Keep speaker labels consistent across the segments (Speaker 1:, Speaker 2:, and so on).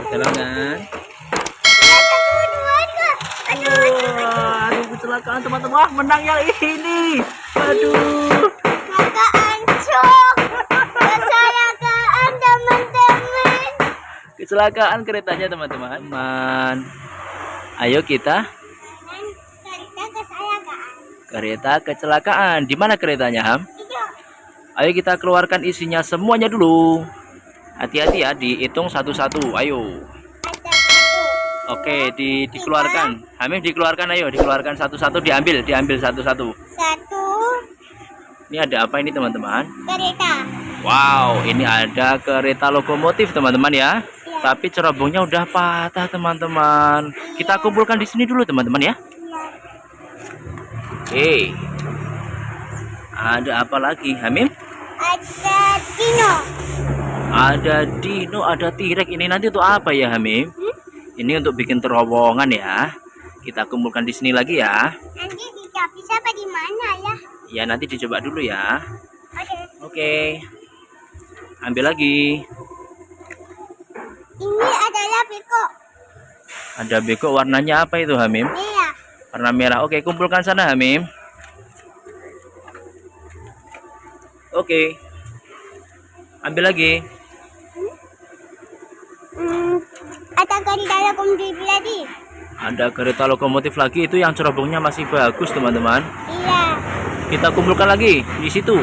Speaker 1: Jalan.
Speaker 2: Aduh, kecelakaan teman-teman. Wah, menang yang ini. Aduh.
Speaker 3: Kecelakaan cok. Kecelakaan teman-teman.
Speaker 2: Kecelakaan keretanya teman-teman. Ayo kita
Speaker 3: Kereta kecelakaan.
Speaker 2: kereta kecelakaan. Di mana keretanya, Ham?
Speaker 3: Iya.
Speaker 2: Ayo kita keluarkan isinya semuanya dulu. Hati-hati ya, dihitung satu-satu. Ayo.
Speaker 3: Ada satu.
Speaker 2: Oke, dikeluarkan. Hamim dikeluarkan, ayo dikeluarkan satu-satu, diambil satu-satu.
Speaker 3: Satu
Speaker 2: Ini ada apa ini teman-teman?
Speaker 3: kereta.
Speaker 2: Wow, ini ada kereta lokomotif teman-teman ya.
Speaker 3: Iya.
Speaker 2: Tapi cerobongnya udah patah teman-teman. Kita kumpulkan di sini dulu teman-teman ya.
Speaker 3: Iya.
Speaker 2: Oke. Ada apa lagi, Hamim?
Speaker 3: Ada dino.
Speaker 2: Ada dino, ada T-Rex. Ini nanti untuk apa ya, Hamim? Ini untuk bikin terowongan ya. Kita kumpulkan di sini lagi ya.
Speaker 3: Nanti bisa apa di mana ya?
Speaker 2: Ya, nanti dicoba dulu ya.
Speaker 3: Oke.
Speaker 2: Oke. Ambil lagi.
Speaker 3: Ini adalah beko.
Speaker 2: Ada beko, warnanya apa itu, Hamim?
Speaker 3: Iya.
Speaker 2: Warna merah. Oke, kumpulkan sana, Hamim. Oke. Ambil lagi.
Speaker 3: Ada kereta lokomotif lagi.
Speaker 2: Ada kereta lokomotif lagi, itu yang cerobongnya masih bagus, teman-teman.
Speaker 3: Iya.
Speaker 2: Kita kumpulkan lagi di situ.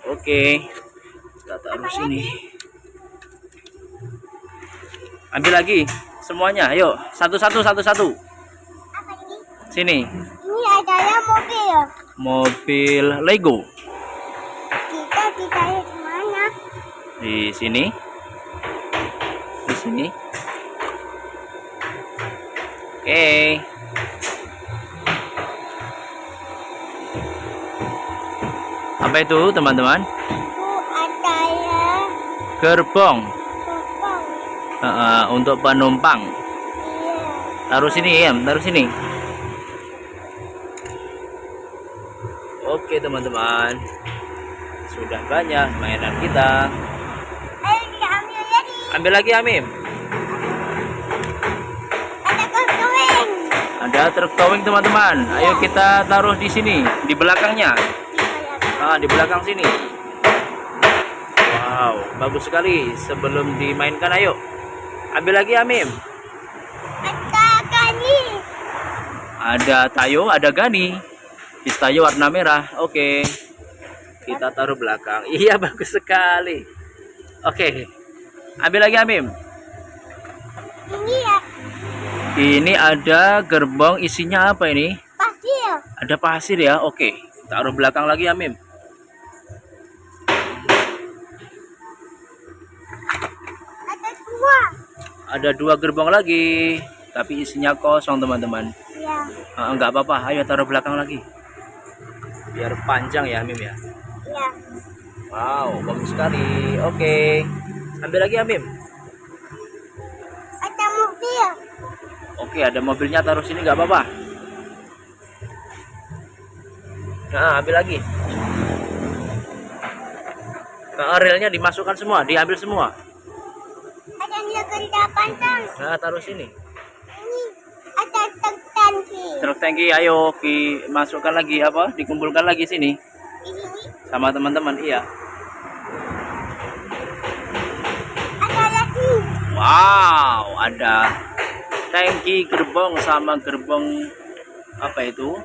Speaker 2: Oke. Kita taruh sini. Ambil lagi semuanya. Ayo, satu-satu.
Speaker 3: Apa ini?
Speaker 2: Sini.
Speaker 3: Ini adalah mobil.
Speaker 2: Mobil Lego.
Speaker 3: Kita ditaruh di mana?
Speaker 2: Di sini. Di sini. Oke. Apa itu, teman-teman?
Speaker 3: Itu adalah
Speaker 2: Gerbong.
Speaker 3: gerbong.
Speaker 2: Untuk penumpang.
Speaker 3: Iya.
Speaker 2: Taruh sini ya, taruh sini. Oke teman-teman, sudah banyak mainan kita.
Speaker 3: Ayo kita ambil lagi.
Speaker 2: Ambil lagi, Amim.
Speaker 3: Ada kosong.
Speaker 2: Ada truk towing teman-teman. Ayo kita taruh di sini, di belakangnya. Di belakang sini. Wow, bagus sekali. Sebelum dimainkan, ayo ambil lagi, Amim.
Speaker 3: Ada kani.
Speaker 2: Ada Tayo, ada Gani. Bis Tayo warna merah. Oke. Kita taruh belakang. Iya, bagus sekali. Oke. Ambil lagi, Amim.
Speaker 3: Ini ya
Speaker 2: Ini ada gerbong, isinya apa ini?
Speaker 3: pasir.
Speaker 2: Ada pasir ya. Oke. Taruh belakang lagi, Amim.
Speaker 3: Ada dua.
Speaker 2: Ada dua gerbong lagi. Tapi isinya kosong, teman-teman.
Speaker 3: Ya.
Speaker 2: Enggak apa-apa. Ayo taruh belakang lagi. Biar panjang ya, Amim ya.
Speaker 3: Ya.
Speaker 2: Wow, bagus sekali. Oke. Ambil lagi, Amim.
Speaker 3: Ada mobil.
Speaker 2: Oke, ada mobilnya, taruh sini nggak apa-apa. Nah, ambil lagi. Nah, relnya dimasukkan semua, diambil semua.
Speaker 3: Ada nilai kereta panjang.
Speaker 2: Nah, taruh sini.
Speaker 3: Ini ada tangki.
Speaker 2: Truk tangki, ayo masukkan lagi apa? Dikumpulkan lagi sini
Speaker 3: Di sini
Speaker 2: sama teman-teman. Iya.
Speaker 3: ada lagi.
Speaker 2: Wow, ada tangki, gerbong sama gerbong apa itu?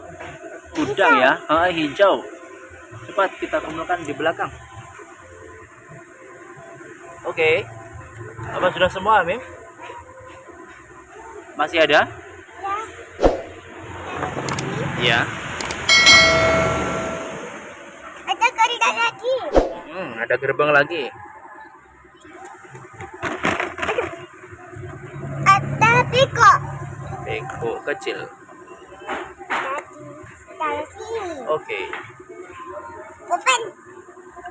Speaker 2: Gudang ya, hijau. Cepat kita kumpulkan di belakang. Oke. Apa sudah semua, Mim? Masih ada?
Speaker 3: Ya.
Speaker 2: Iya.
Speaker 3: Ada kereta lagi.
Speaker 2: Ada gerbang lagi.
Speaker 3: Ada beko.
Speaker 2: Beko kecil.
Speaker 3: Taruh sini.
Speaker 2: Oke.
Speaker 3: Open.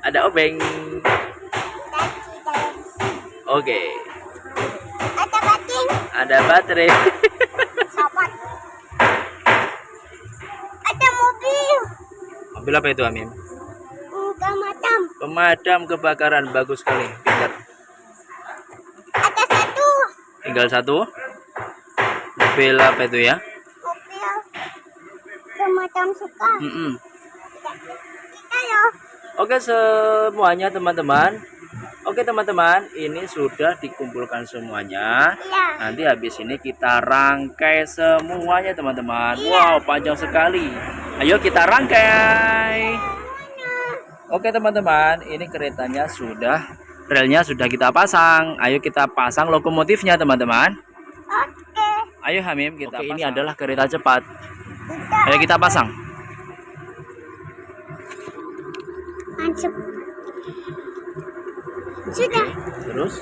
Speaker 2: Ada obeng.
Speaker 3: Lagi taruh sini.
Speaker 2: Oke.
Speaker 3: Ada bating.
Speaker 2: Ada baterai.
Speaker 3: Sobat. Ada mobil.
Speaker 2: Mobil apa itu, Amim?
Speaker 3: Enggak macam.
Speaker 2: Pemadam kebakaran, bagus sekali. Pintar.
Speaker 3: Ada satu.
Speaker 2: Tinggal satu. Mobil apa itu ya?
Speaker 3: Mobil. Pemadam suka. Kita loh.
Speaker 2: Oke semuanya teman-teman. Oke teman-teman, ini sudah dikumpulkan semuanya.
Speaker 3: Iya.
Speaker 2: Nanti habis ini kita rangkai semuanya teman-teman. Wow, panjang sekali. Ayo kita rangkai. Oke teman-teman, ini keretanya sudah, relnya sudah kita pasang. Ayo kita pasang lokomotifnya teman-teman.
Speaker 3: Oke.
Speaker 2: Ayo Hamim, kita pasang. Ini adalah kereta cepat. Ayo kita pasang.
Speaker 3: Mantap. Sudah.
Speaker 2: Terus.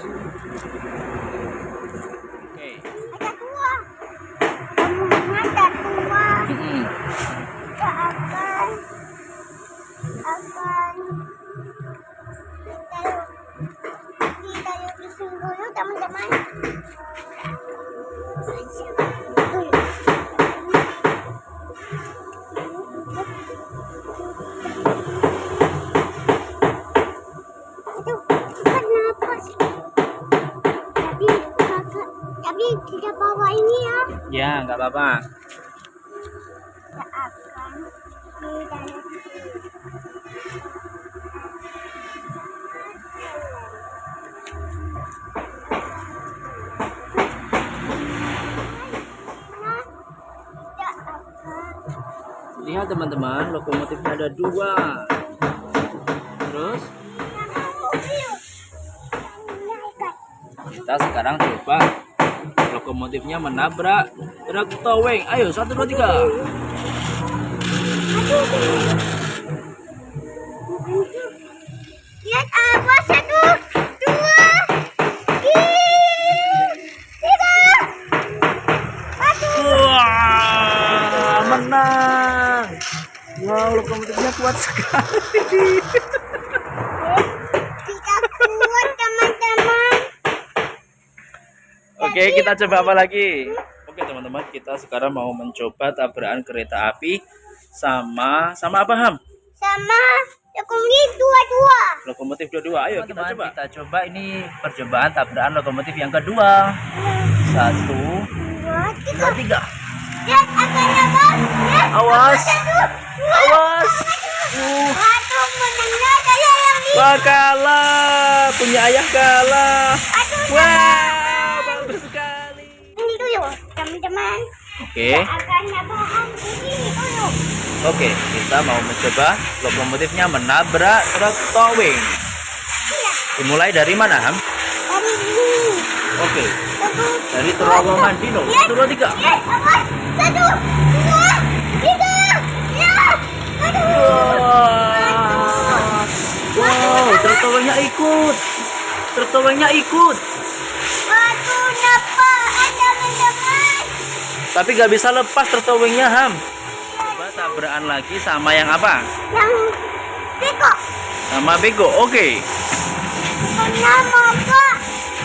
Speaker 2: Oke.
Speaker 3: Ada dua. Ada dua. Kita akan kita lukisin dulu teman-teman. Aduh, kenapa sih? Tapi tidak bawa ini ya.
Speaker 2: Ya, nggak apa-apa.
Speaker 3: Kita akan kita
Speaker 2: Lihat teman-teman, lokomotifnya ada dua. Terus kita sekarang coba lokomotifnya menabrak truk towing. Ayo 1 2 3.
Speaker 3: lihat apa? 1, 2, 3.
Speaker 2: Wah, menang. Wow, lokomotifnya kuat sekali.
Speaker 3: Kita kuat teman-teman.
Speaker 2: Oke, kita coba apa lagi? Oke, teman-teman, kita sekarang mau mencoba tabrakan kereta api sama apa Ham?
Speaker 3: Sama lokomotif dua-dua.
Speaker 2: Lokomotif dua-dua. Ayo kita coba. Kita coba ini percobaan tabrakan lokomotif yang kedua. 1 2 3.
Speaker 3: Lihat akannya bang. Lihat.
Speaker 2: Awas. Awas.
Speaker 3: Aduh, menangnya saya yang di.
Speaker 2: Wah, kalah. Punya ayah kalah. Wah, bagus sekali.
Speaker 3: Ini dulu teman-teman.
Speaker 2: Oke.
Speaker 3: Akannya bang ini dulu.
Speaker 2: Oke, kita mau mencoba lokomotifnya menabrak truk towing.
Speaker 3: Iya.
Speaker 2: Dimulai dari mana, Ham?
Speaker 3: Dari ini.
Speaker 2: Oke.
Speaker 3: Satu.
Speaker 2: Dari terowongan Dino. 1 2 3.
Speaker 3: Lihat awas. 1, 2, 3. Lihat. Aduh.
Speaker 2: Wow, truk towingnya ikut. Truk towingnya ikut.
Speaker 3: Waduh, napa ada teman-teman?
Speaker 2: Tapi gak bisa lepas truk towingnya, Ham. Coba tabrakan lagi sama yang apa?
Speaker 3: Yang beko.
Speaker 2: Sama bego. Oke.
Speaker 3: Kenapa pak?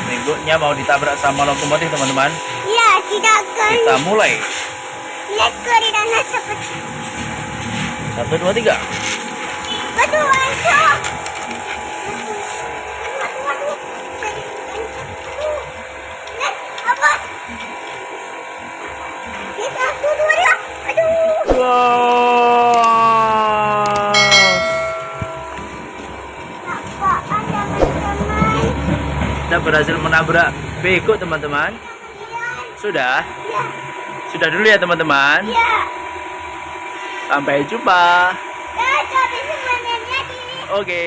Speaker 2: Begonya mau ditabrak sama lokomotif, teman-teman.
Speaker 3: Ya, kita akan
Speaker 2: Kita mulai.
Speaker 3: lihat keridana seperti
Speaker 2: 1 2 3.
Speaker 3: waduh, waduh. Lihat, apa? Kita 1, 2, 3. Aduh.
Speaker 2: Wow.
Speaker 3: Apaan teman-teman?
Speaker 2: Kita berhasil menabrak bego, teman-teman. Sudah?
Speaker 3: Ya,
Speaker 2: Sudah dulu ya, teman-teman.
Speaker 3: ya.
Speaker 2: Sampai jumpa.
Speaker 3: Ya, tapi sebenarnya di
Speaker 2: Oke.